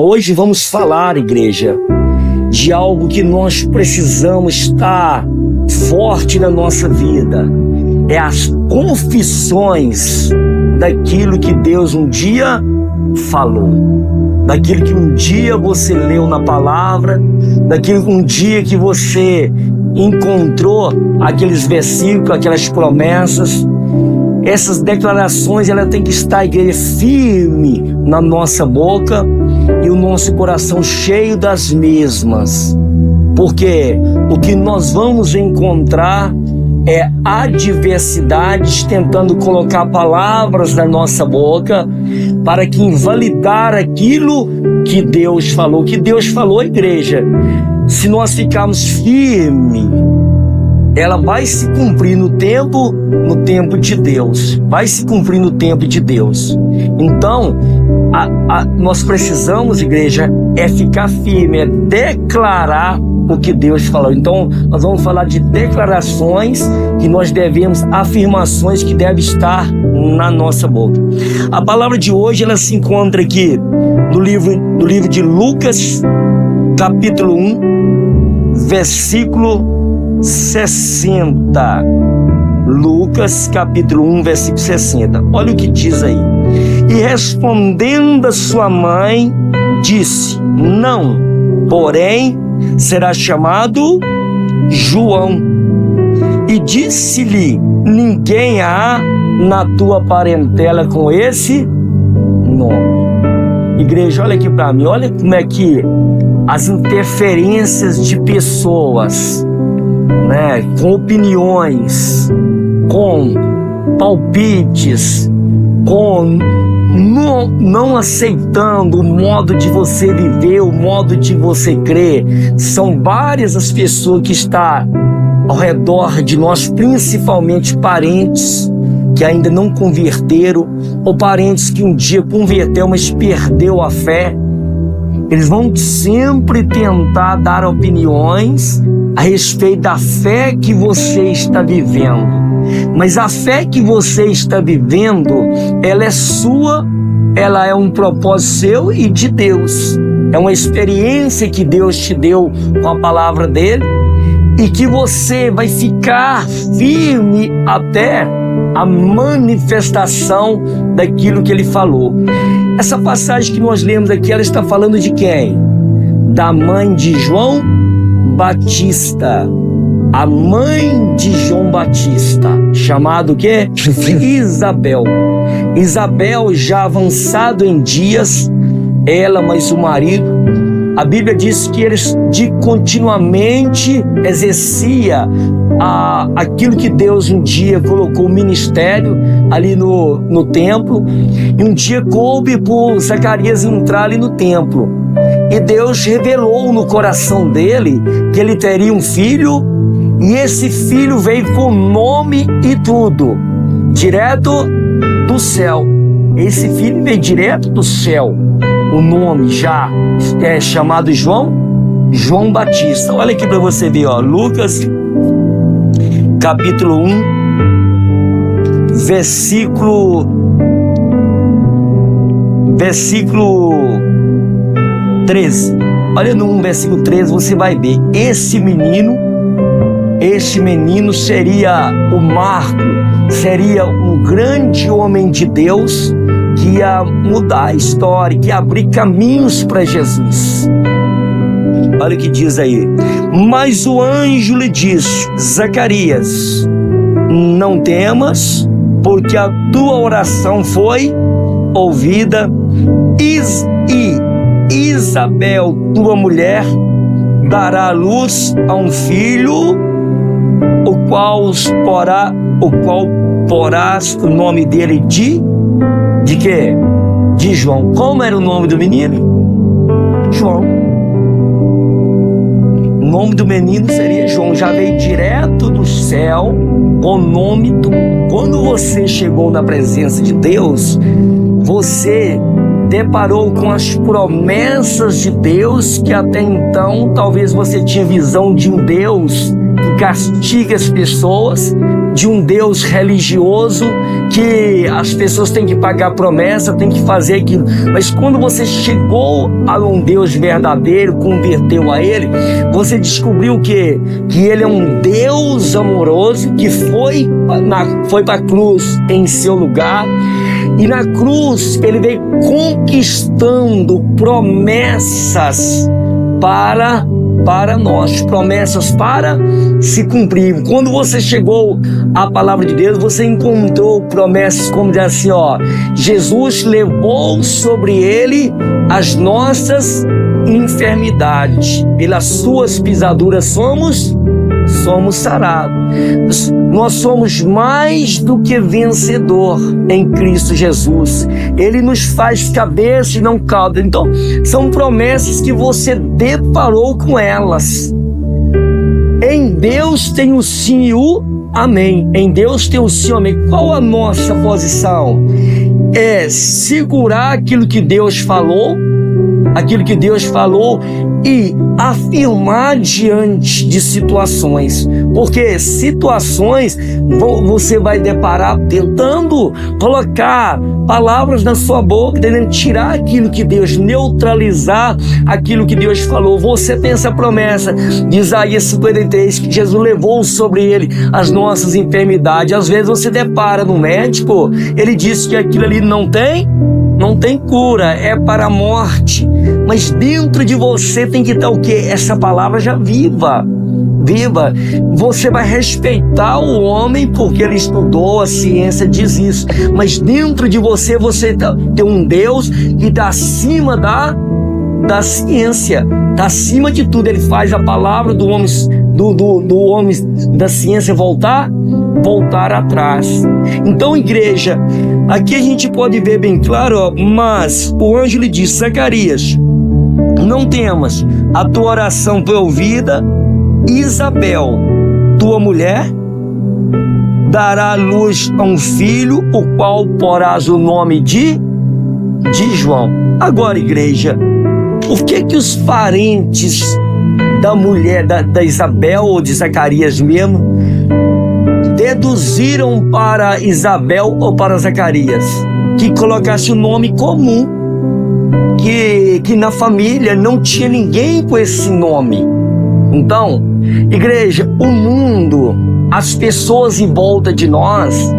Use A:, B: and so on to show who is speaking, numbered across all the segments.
A: Hoje vamos falar, igreja, de algo que nós precisamos estar forte na nossa vida. É as confissões daquilo que Deus um dia falou, daquilo que um dia você leu na palavra, daquilo que um dia que você encontrou aqueles versículos, aquelas promessas. Essas declarações, ela tem que estar, igreja, firme na nossa boca e o nosso coração cheio das mesmas. Porque o que nós vamos encontrar é adversidades tentando colocar palavras na nossa boca para que invalidar aquilo que Deus falou. Que Deus falou, igreja, se nós ficarmos firmes, ela vai se cumprir no tempo de Deus. Vai se cumprir no tempo de Deus. Então, nós precisamos, igreja, é ficar firme, é declarar o que Deus falou. Então, nós vamos falar de declarações que nós devemos, afirmações que devem estar na nossa boca. A palavra de hoje, ela se encontra aqui no livro de Lucas, capítulo 1, versículo 60. Lucas, capítulo 1, versículo 60. Olha o que diz aí. E respondendo a sua mãe, disse: não, porém será chamado João. E disse-lhe: ninguém há na tua parentela com esse nome. Igreja, olha aqui para mim, olha como é que as interferências de pessoas, né, com opiniões, com palpites, com não aceitando o modo de você viver, o modo de você crer. São várias as pessoas que estão ao redor de nós, principalmente parentes que ainda não converteram, ou parentes que um dia converteu, mas perdeu a fé. Eles vão sempre tentar dar opiniões a respeito da fé que você está vivendo. Mas a fé que você está vivendo, ela é sua, ela é um propósito seu e de Deus. É uma experiência que Deus te deu com a palavra dele, e que você vai ficar firme até a manifestação daquilo que ele falou. Essa passagem que nós lemos aqui, ela está falando de quem? Da mãe de João Batista. A mãe de João Batista, chamado o quê? Isabel. Isabel, já avançado em dias, ela mais o marido, a Bíblia diz que eles continuamente exercia aquilo que Deus um dia colocou o ministério ali no templo, e um dia coube por Zacarias entrar ali no templo, e Deus revelou no coração dele que ele teria um filho, e esse filho veio com nome e tudo, direto do céu. Esse filho veio direto do céu. O nome já é chamado João Batista. Olha aqui para você ver, ó, Lucas, capítulo 1, versículo 13. Olha no 1, versículo 13, você vai ver. Esse menino seria o marco, seria um grande homem de Deus, que ia mudar a história, que ia abrir caminhos para Jesus. Olha o que diz aí. Mas o anjo lhe disse: Zacarias, não temas, porque a tua oração foi ouvida, e Isabel, tua mulher, dará à luz a um filho, o qual porás o nome dele de quê? De João. Como era o nome do menino? João. O nome do menino seria João. Já veio direto do céu com o nome do... Quando você chegou na presença de Deus, você deparou com as promessas de Deus, que até então talvez você tinha visão de um Deus que castiga as pessoas, de um Deus religioso, que as pessoas têm que pagar promessa, têm que fazer aquilo. Mas quando você chegou a um Deus verdadeiro, converteu a Ele, você descobriu que Ele é um Deus amoroso, que foi para a cruz em seu lugar. E na cruz Ele veio conquistando promessas para nós, promessas para se cumprir. Quando você chegou à palavra de Deus, você encontrou promessas como diz assim, Jesus levou sobre Ele as nossas enfermidades, pelas suas pisaduras somos sarados. Nós somos mais do que vencedor em Cristo Jesus. Ele nos faz cabeça e não cauda. Então, são promessas que você deparou com elas. Em Deus tem o sim e o amém. Em Deus tem o sim e o amém. Qual a nossa posição? É segurar aquilo que Deus falou, e afirmar diante de situações, porque situações você vai deparar tentando colocar palavras na sua boca, tentando tirar aquilo que Deus, neutralizar aquilo que Deus falou. Você tem essa promessa de Isaías 53, que Jesus levou sobre Ele as nossas enfermidades. Às vezes você depara no médico, ele disse que aquilo ali não tem cura, é para a morte. Mas dentro de você tem que estar o quê? Essa palavra já viva. Você vai respeitar o homem porque ele estudou, a ciência diz isso. Mas dentro de você tem um Deus que está acima da ciência, está acima de tudo. Ele faz a palavra do homem da ciência voltar atrás. Então, igreja, aqui a gente pode ver bem claro, mas o anjo lhe disse: Zacarias, não temas, a tua oração foi ouvida. Isabel, tua mulher, dará à luz a um filho, o qual porás o nome de João. Agora, igreja, por que os parentes da mulher, da Isabel ou de Zacarias mesmo, deduziram para Isabel ou para Zacarias que colocasse o nome comum, que na família não tinha ninguém com esse nome? Então, igreja, o mundo, as pessoas em volta de nós,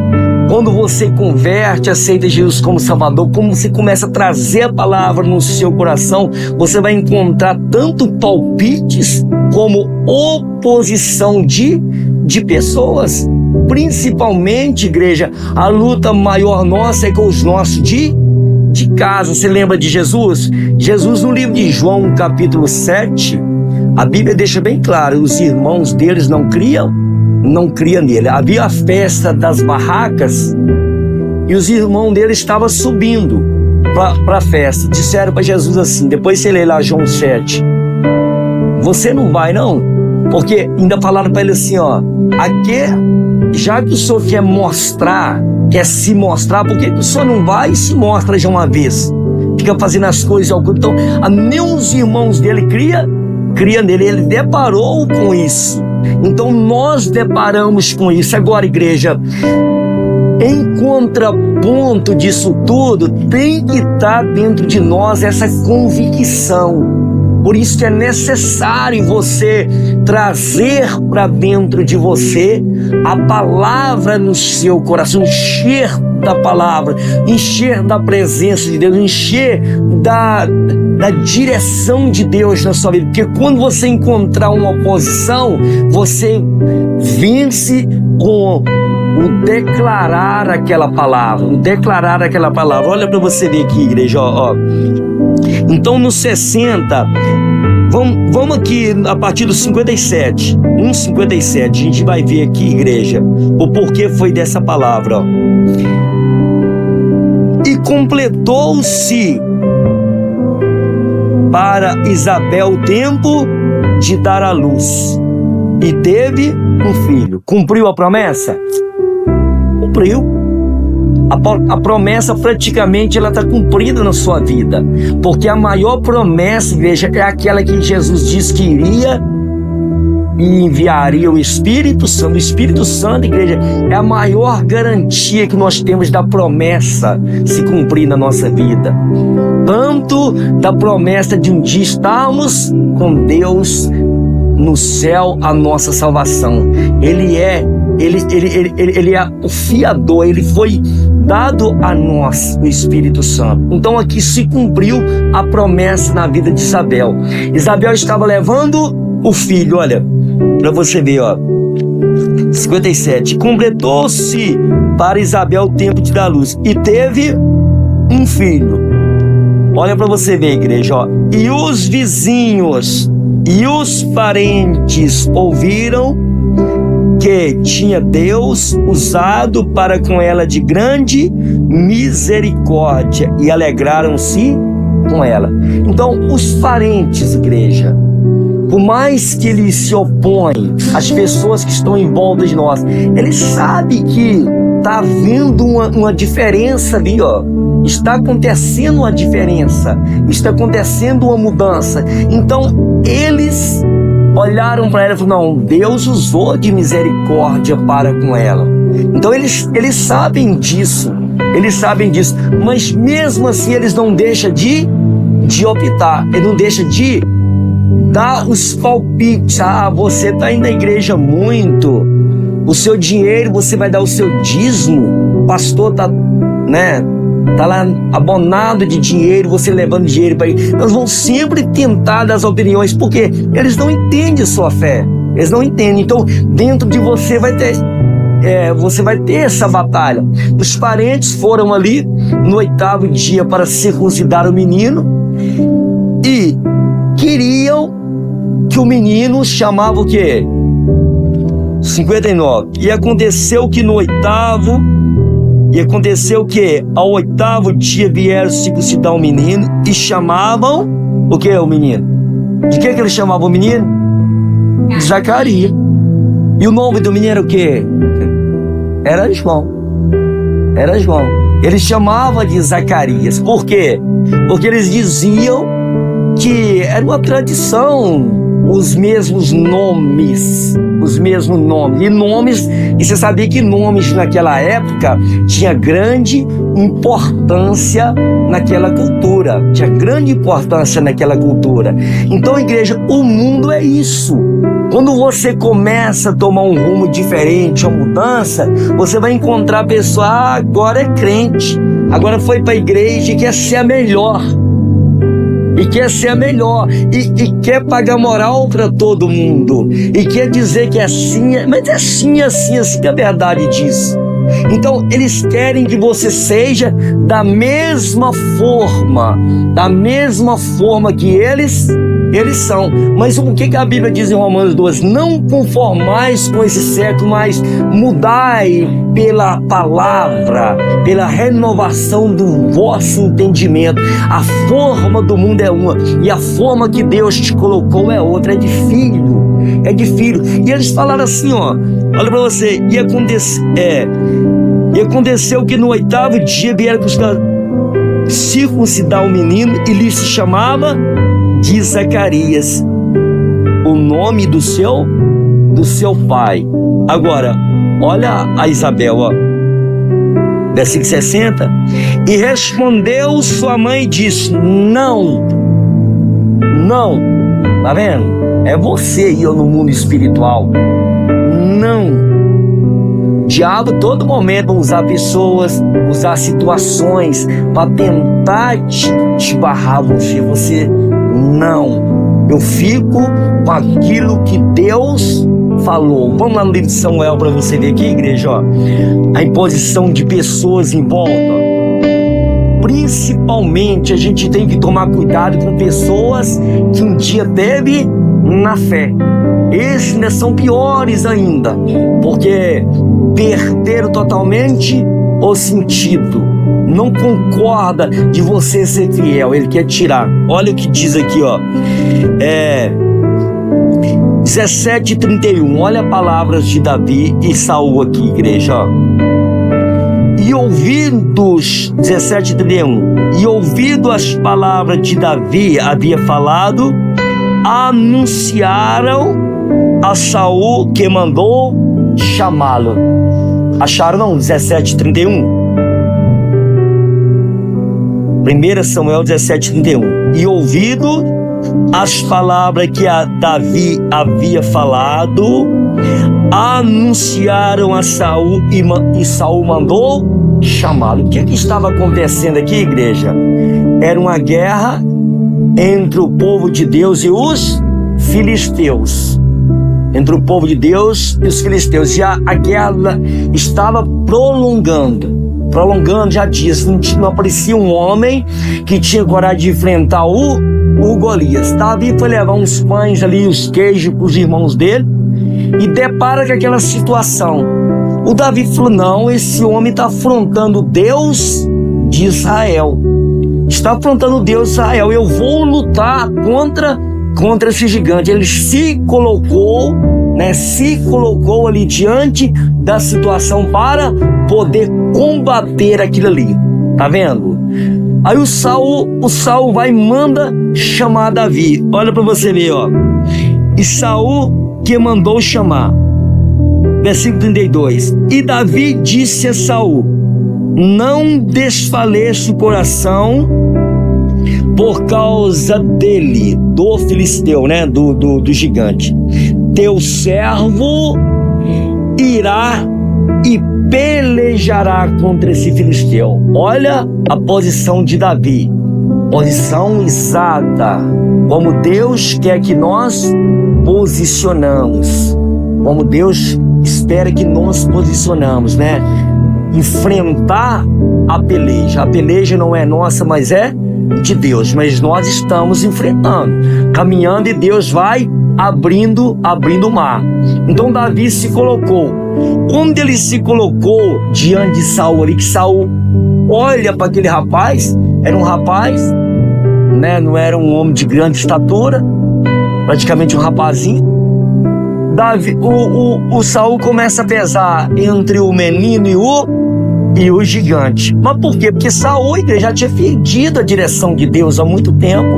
A: quando você converte, aceita Jesus como Salvador, como você começa a trazer a palavra no seu coração, você vai encontrar tanto palpites como oposição de pessoas. Principalmente, igreja, a luta maior nossa é com os nossos de casa. Você lembra de Jesus? Jesus, no livro de João, capítulo 7, a Bíblia deixa bem claro, os irmãos deles não criam nele. Havia a festa das barracas e os irmãos dele estavam subindo para a festa. Disseram para Jesus assim, depois você lê lá João 7, você não vai não? Porque ainda falaram para ele assim, já que o senhor quer se mostrar, por que o senhor não vai e se mostra já uma vez? Fica fazendo as coisas ao culto. Então, nem os irmãos dele cria nele, ele deparou com isso. Então nós deparamos com isso. Agora, igreja, em contraponto disso tudo, tem que estar dentro de nós essa convicção. Por isso que é necessário você trazer para dentro de você a palavra no seu coração, encher da palavra, encher da presença de Deus, encher da direção de Deus na sua vida. Porque quando você encontrar uma oposição, você vence com o declarar aquela palavra. Olha para você ver aqui, igreja, Então, no 60, vamos aqui a partir do 57, 1:57, a gente vai ver aqui, igreja, o porquê foi dessa palavra, E completou-se para Isabel o tempo de dar à luz, e teve um filho. Cumpriu a promessa? Cumpriu. A promessa praticamente ela está cumprida na sua vida, porque a maior promessa, igreja, é aquela que Jesus disse que iria e enviaria o Espírito Santo. O Espírito Santo, igreja, é a maior garantia que nós temos da promessa se cumprir na nossa vida. Tanto da promessa de um dia estarmos com Deus no céu, a nossa salvação. Ele é o fiador, ele foi dado a nós o Espírito Santo. Então aqui se cumpriu a promessa na vida de Isabel. Isabel estava levando o filho, olha, para você ver, ó, 57. Completou-se para Isabel o tempo de dar luz e teve um filho. Olha para você ver, igreja, ó. E os vizinhos e os parentes ouviram que tinha Deus usado para com ela de grande misericórdia e alegraram-se com ela. Então, os parentes, igreja, por mais que eles se opõem, as pessoas que estão em volta de nós, eles sabem que está havendo uma diferença ali, ó. Está acontecendo uma diferença, está acontecendo uma mudança. Então, eles olharam para ela e falaram: não, Deus usou de misericórdia para com ela. Então eles sabem disso, mas mesmo assim eles não deixam de optar, eles não deixam de dar os palpites. Ah, você está indo na igreja muito, o seu dinheiro, você vai dar o seu dízimo, o pastor está, tá lá abonado de dinheiro, você levando dinheiro para ele. Nós vamos sempre tentar dar as opiniões, porque eles não entendem sua fé, eles não entendem. Então dentro de você vai ter essa batalha. Os parentes foram ali no 8º dia para circuncidar o menino e queriam que o menino chamava o quê? 59. E aconteceu que ao 8º dia vieram circuncidar o menino e chamavam o que o menino? De que eles chamavam o menino? De Zacarias. E o nome do menino era o quê? Era João. Eles chamavam de Zacarias. Por quê? Porque eles diziam que era uma tradição, os mesmos nomes. E você sabia que nomes naquela época tinha grande importância naquela cultura. Então, igreja, o mundo é isso. Quando você começa a tomar um rumo diferente, uma mudança, você vai encontrar a pessoa, agora é crente, agora foi para a igreja e quer ser a melhor. E quer pagar moral para todo mundo, e quer dizer que é assim, mas é assim que é a verdade disso. Então eles querem que você seja da mesma forma que eles são. Mas o que a Bíblia diz em Romanos 12? Não conformais com esse século, mas mudai pela palavra, pela renovação do vosso entendimento. A forma do mundo é uma, e a forma que Deus te colocou é outra, é de filho. E eles falaram assim, ó, olha para você, e aconteceu que no 8º dia vieram circuncidar o menino e lhe se chamava de Zacarias, o nome do seu pai. Agora, olha a Isabel, ó, versículo 60. E respondeu sua mãe e disse: não, tá vendo? É você e eu no mundo espiritual. Não. O diabo todo momento vai usar pessoas, usar situações para tentar te barrar você. Não, eu fico com aquilo que Deus falou. Vamos lá no livro de Samuel para você ver aqui, igreja, ó, a imposição de pessoas em volta. Principalmente a gente tem que tomar cuidado com pessoas que um dia teve na fé. Esses ainda são piores ainda, porque perderam totalmente o sentido. Não concorda de você ser fiel, ele quer tirar. Olha o que diz aqui, ó, 17:31. Olha as palavras de Davi e Saul aqui, igreja, ó. E ouvidos, 17:31, e ouvido as palavras de Davi havia falado, anunciaram a Saul que mandou chamá-lo. Acharam não? 17:31. 1 Samuel 17:31. E ouvido as palavras que Davi havia falado, anunciaram a Saul e Saul mandou chamá-lo. O que estava acontecendo aqui, igreja? Era uma guerra entre o povo de Deus e os filisteus. Entre o povo de Deus e os filisteus. E a guerra estava prolongando, já dias. Não aparecia um homem que tinha coragem de enfrentar o Golias. Davi foi levar uns pães ali, os queijos para os irmãos dele, e depara com aquela situação. O Davi falou: não, esse homem está afrontando Deus de Israel. Está afrontando Deus de Israel. Eu vou lutar contra esse gigante. Ele se colocou ali diante da situação para poder combater aquilo ali. Tá vendo? Aí o Saul vai e manda chamar Davi. Olha para você ver, ó. E Saul que mandou chamar. Versículo 32. E Davi disse a Saul: não desfaleça o coração por causa dele, do filisteu, né? Do gigante. Teu servo irá e pelejará contra esse filisteu. Olha a posição de Davi, posição exata, como Deus quer que nós posicionamos, como Deus espera que nós posicionamos, né? Enfrentar a peleja não é nossa, mas é de Deus, mas nós estamos enfrentando, caminhando, e Deus vai abrindo o mar. Então Davi se colocou. Quando ele se colocou diante de Saul ali, que Saul olha para aquele rapaz, era um rapaz, né? Não era um homem de grande estatura, praticamente um rapazinho. O Saul começa a pesar entre o menino e o gigante. Mas por quê? Porque Saul já tinha perdido a direção de Deus há muito tempo.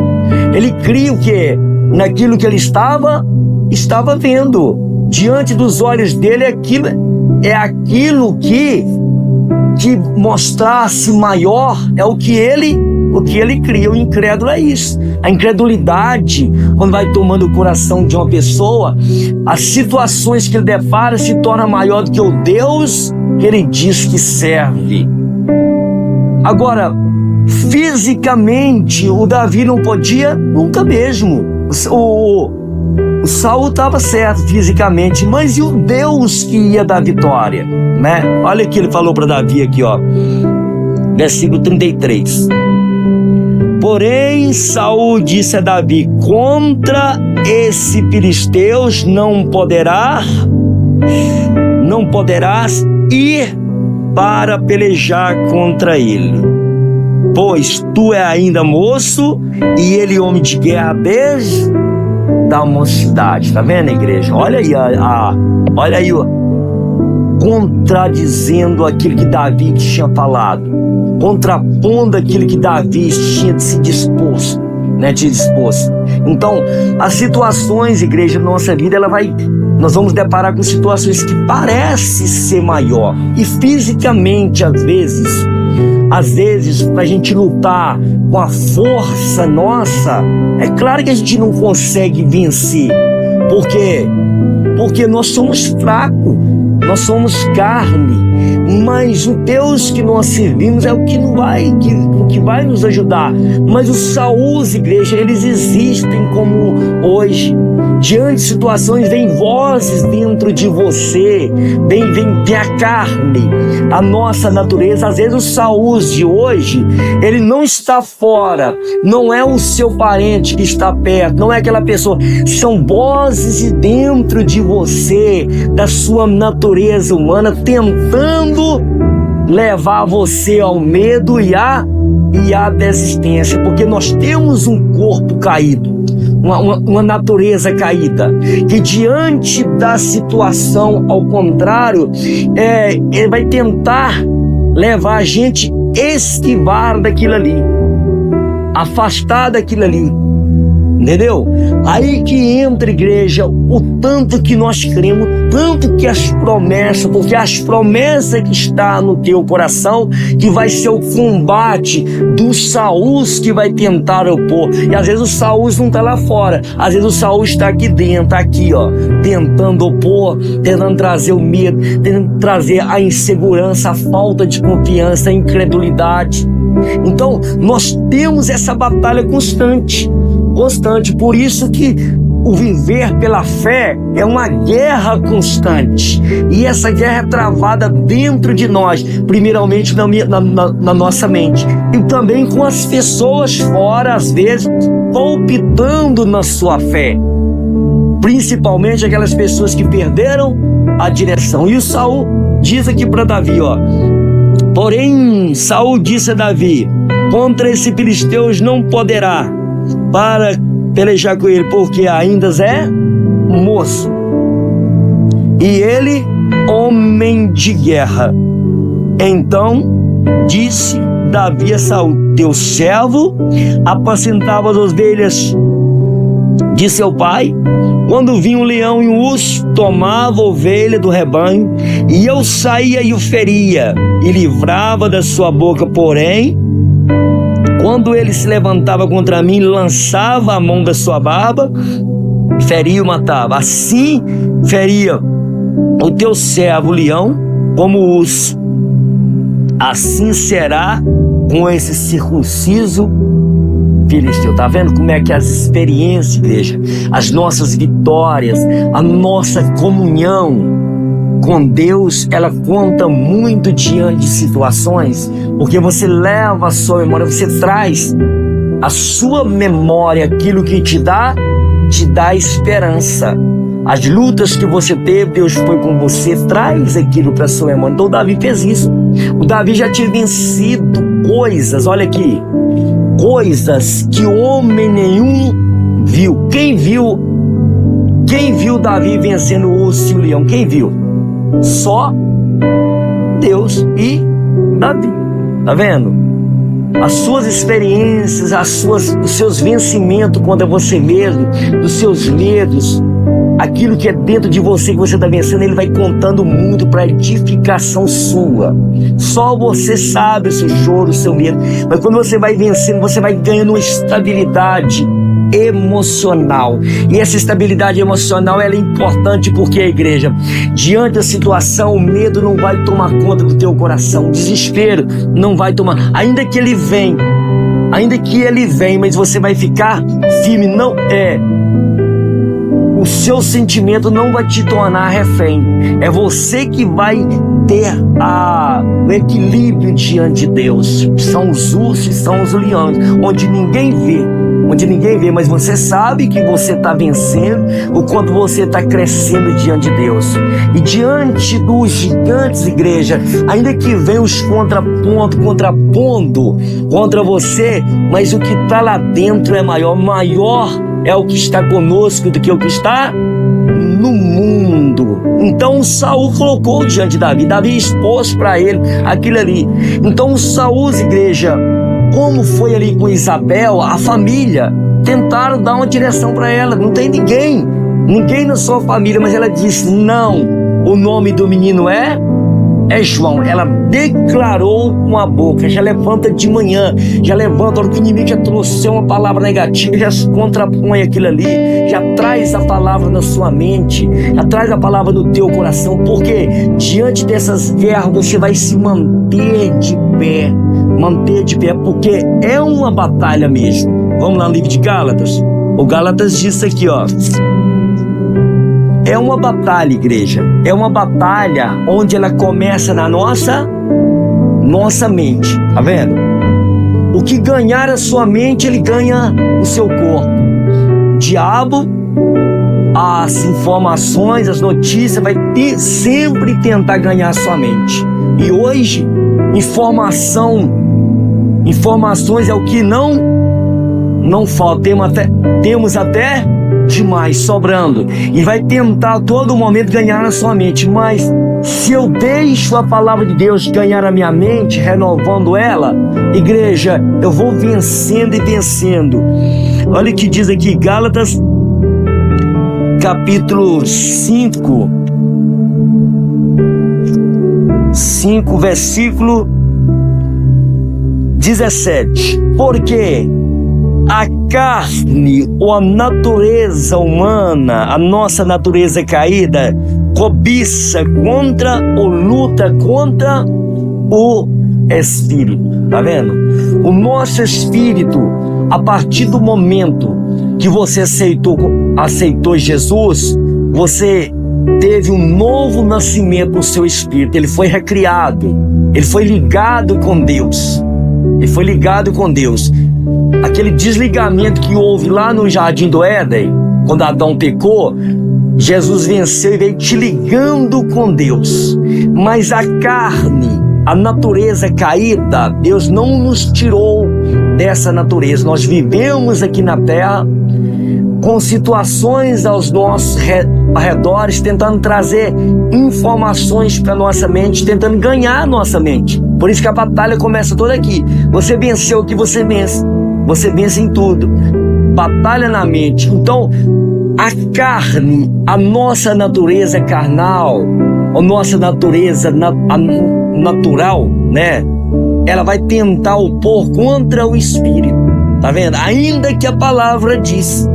A: Ele cria o quê? Naquilo que ele estava vendo. Diante dos olhos dele, aquilo que mostrasse maior é o que ele cria. O incrédulo é isso. A incredulidade, quando vai tomando o coração de uma pessoa, as situações que ele depara se tornam maior do que o Deus que ele diz que serve. Agora, fisicamente, o Davi não podia nunca mesmo. O Saul estava certo fisicamente, mas e o Deus que ia dar vitória, né? Olha o que ele falou para Davi aqui, ó. Versículo 33. Porém, Saul disse a Davi: contra esse filisteus não poderás ir para pelejar contra ele, pois tu é ainda moço e ele homem de guerra desde da mocidade. Tá vendo, igreja? Olha aí, ó, contradizendo aquilo que Davi tinha falado, contrapondo aquilo que Davi tinha se disposto, né? Então, as situações, igreja, na nossa vida, nós vamos deparar com situações que parecem ser maior, e fisicamente, às vezes, para a gente lutar com a força nossa, é claro que a gente não consegue vencer. Por quê? Porque nós somos fracos, nós somos carne, mas o Deus que nós servimos é o que vai nos ajudar. Mas os Saúls, igreja, eles existem como hoje. Diante de situações, vem vozes dentro de você, vem a carne, a nossa natureza. Às vezes o Saul de hoje, ele não está fora, não é o seu parente que está perto, não é aquela pessoa, são vozes de dentro de você, da sua natureza humana, tentando levar você ao medo e à desistência, porque nós temos um corpo caído, uma natureza caída, que diante da situação, ao contrário, ele vai tentar levar a gente a esquivar daquilo ali, afastar daquilo ali. Entendeu? Aí que entra, igreja, o tanto que nós cremos, tanto que as promessas, porque as promessas que está no teu coração, que vai ser o combate dos Saúls que vai tentar opor. E às vezes o Saúl não está lá fora, às vezes o Saúl está aqui dentro, aqui, ó, tentando opor, tentando trazer o medo, tentando trazer a insegurança, a falta de confiança, a incredulidade. Então, nós temos essa batalha constante. Por isso que o viver pela fé é uma guerra constante. E essa guerra é travada dentro de nós, primeiramente na nossa mente. E também com as pessoas fora, às vezes, palpitando na sua fé. Principalmente aquelas pessoas que perderam a direção. E o Saúl diz aqui para Davi, ó. Porém, Saúl disse a Davi: contra esse filisteus não poderá para pelejar com ele, porque ainda é moço, e ele homem de guerra. Então disse Davi a Saúl: teu servo apacentava as ovelhas de seu pai. Quando vinha um leão e um urso, tomava a ovelha do rebanho, e eu saía e o feria, e livrava da sua boca. Porém, quando ele se levantava contra mim, lançava a mão da sua barba, feria e o matava. Assim feria o teu servo, o leão, como o urso. Assim será com esse circunciso filisteu. Tá vendo como é que as experiências, igreja, as nossas vitórias, a nossa comunhão com Deus, ela conta muito diante de situações, porque você leva a sua memória, você traz a sua memória, aquilo que te dá esperança. As lutas que você teve, Deus foi com você, traz aquilo para a sua memória. Então o Davi fez isso. O Davi já tinha vencido coisas, olha aqui, coisas que homem nenhum viu. Quem viu Davi vencendo o urso e o leão? Quem viu? Só Deus e Davi. Tá vendo? As suas experiências, os seus vencimentos contra você mesmo, dos seus medos, aquilo que é dentro de você que você está vencendo, ele vai contando muito para edificação sua. Só você sabe o seu choro, o seu medo. Mas quando você vai vencendo, você vai ganhando uma estabilidade emocional. E essa estabilidade emocional, ela é importante porque, a igreja, diante da situação, o medo não vai tomar conta do teu coração, o desespero não vai tomar, ainda que ele vem, mas você vai ficar firme. O seu sentimento não vai te tornar refém. É você que vai ter o equilíbrio diante de Deus. São os ursos, são os leões, onde ninguém vê, mas você sabe que você está vencendo, o quanto você está crescendo diante de Deus. E diante dos gigantes, igreja, ainda que venham os contrapondo contra você, mas o que está lá dentro é maior é o que está conosco do que o que está no mundo. Então Saúl colocou diante de Davi, Davi expôs para ele aquilo ali. Então Saúl, igreja, como foi ali com Isabel, a família tentaram dar uma direção para ela. Não tem ninguém na sua família, mas ela disse: não, o nome do menino é João. Ela declarou com a boca, já levanta de manhã, já levanta, a hora que o inimigo já trouxe uma palavra negativa, já se contrapõe aquilo ali, já traz a palavra na sua mente, já traz a palavra no teu coração, porque diante dessas guerras você vai se manter de pé, porque é uma batalha mesmo. Vamos lá no livro de Gálatas. O Gálatas diz aqui, ó: é uma batalha, igreja, é uma batalha onde ela começa na nossa mente, tá vendo? O que ganhar a sua mente, ele ganha o seu corpo. O diabo, as informações, as notícias, vai sempre tentar ganhar a sua mente. E hoje, informações é o que não falta. Temos até demais, sobrando, e vai tentar a todo momento ganhar a sua mente. Mas se eu deixo a palavra de Deus ganhar a minha mente, renovando ela, igreja, eu vou vencendo. Olha o que diz aqui, Gálatas, capítulo 5, versículo 17. Porque a carne ou a natureza humana, a nossa natureza caída, cobiça contra ou luta contra o Espírito. Tá vendo? O nosso espírito, a partir do momento que você aceitou Jesus, você teve um novo nascimento no seu espírito. Ele foi recriado, ele foi ligado com Deus. Ele foi ligado com Deus. Aquele desligamento que houve lá no Jardim do Éden, quando Adão pecou, Jesus venceu e veio te ligando com Deus. Mas a carne, a natureza caída, Deus não nos tirou dessa natureza. Nós vivemos aqui na terra com situações aos nossos arredores, tentando trazer informações para nossa mente, tentando ganhar a nossa mente. Por isso que a batalha começa toda aqui. Você venceu o que você vence. Você vence em tudo. Batalha na mente. Então, a carne, a nossa natureza carnal, a nossa natureza natural, né? Ela vai tentar opor contra o Espírito. Tá vendo? Ainda que a palavra diz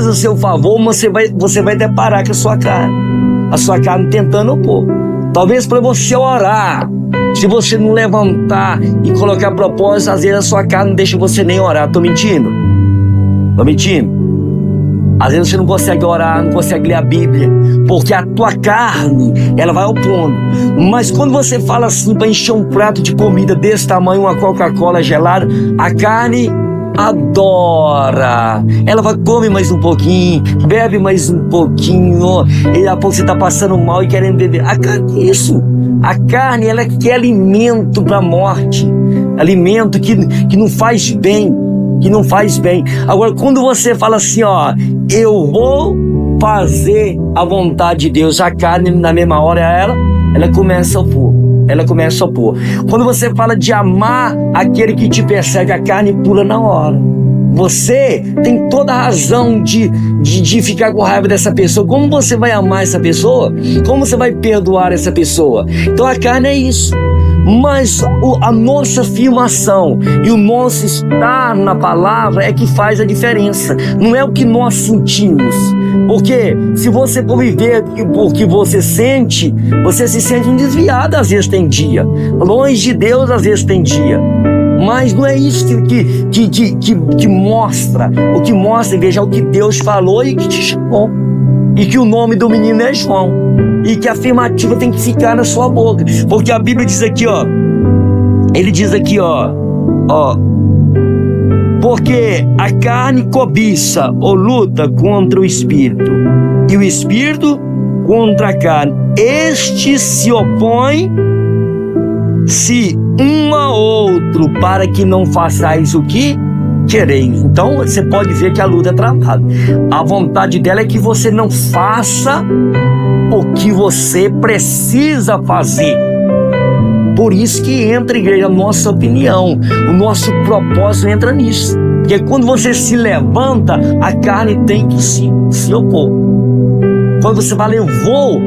A: a seu favor, você vai deparar com a sua carne tentando opor. Talvez para você orar, se você não levantar e colocar propósito, às vezes a sua carne não deixa você nem orar. Tô mentindo? Às vezes você não consegue orar, não consegue ler a Bíblia, porque a tua carne, ela vai opondo. Mas quando você fala assim para encher um prato de comida desse tamanho, uma Coca-Cola gelada, a carne adora. Ela vai comer mais um pouquinho, bebe mais um pouquinho, e daqui a pouco você está passando mal e querendo beber. A carne é isso. A carne, ela quer alimento para a morte, alimento que não faz bem, Agora, quando você fala assim, ó, eu vou fazer a vontade de Deus, a carne na mesma hora ela começa a opor. Quando você fala de amar aquele que te persegue, a carne pula na hora. Você tem toda a razão de ficar com raiva dessa pessoa. Como você vai amar essa pessoa? Como você vai perdoar essa pessoa? Então a carne é isso. Mas a nossa afirmação e o nosso estar na palavra é que faz a diferença. Não é o que nós sentimos. Porque se você for viver o que você sente, você se sente um desviado, às vezes tem dia. Longe de Deus, às vezes tem dia. Mas não é isso que mostra. O que mostra, igreja, é o que Deus falou e que te chamou. E que o nome do menino é João. E que a afirmativa tem que ficar na sua boca. Porque a Bíblia diz aqui, ó. Ele diz aqui, ó. Porque a carne cobiça ou luta contra o Espírito. E o Espírito contra a carne. Estes se opõem um a outro, para que não façais o que quereis. Então você pode ver que a luta é travada. A vontade dela é que você não faça o que você precisa fazer. Por isso que entra, igreja, a nossa opinião, o nosso propósito entra nisso. Porque quando você se levanta, a carne tem que se opor. Quando você fala, eu vou,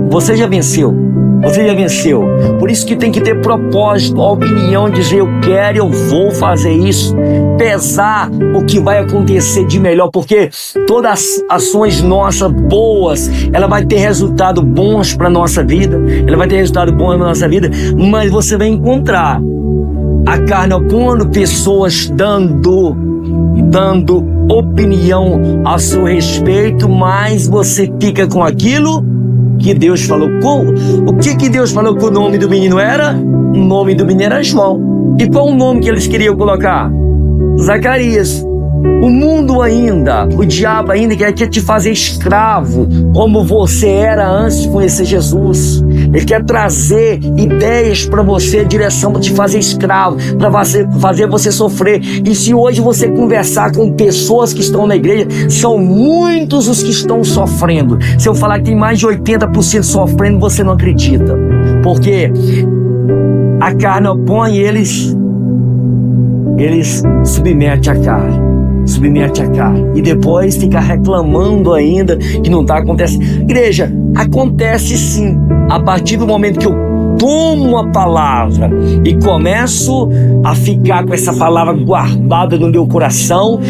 A: você já venceu. Você já venceu. Por isso que tem que ter propósito, a opinião, dizer eu quero, eu vou fazer isso, pesar o que vai acontecer de melhor, porque todas as ações nossas boas, ela vai ter resultados bons para nossa vida, mas você vai encontrar a carne opondo, pessoas dando opinião a seu respeito, mas você fica com aquilo que Deus falou. O que Deus falou que o nome do menino era? O nome do menino era João. E qual o nome que eles queriam colocar? Zacarias. O mundo ainda, o diabo ainda quer te fazer escravo, como você era antes de conhecer Jesus. Ele quer trazer ideias para você, direção para te fazer escravo, para fazer você sofrer. E se hoje você conversar com pessoas que estão na igreja, são muitos os que estão sofrendo. Se eu falar que tem mais de 80% sofrendo, você não acredita. Porque a carne opõe, eles eles submetem a carne, e depois fica reclamando ainda que não está acontecendo. Igreja, acontece sim, a partir do momento que eu tomo a palavra e começo a ficar com essa palavra guardada no meu coração,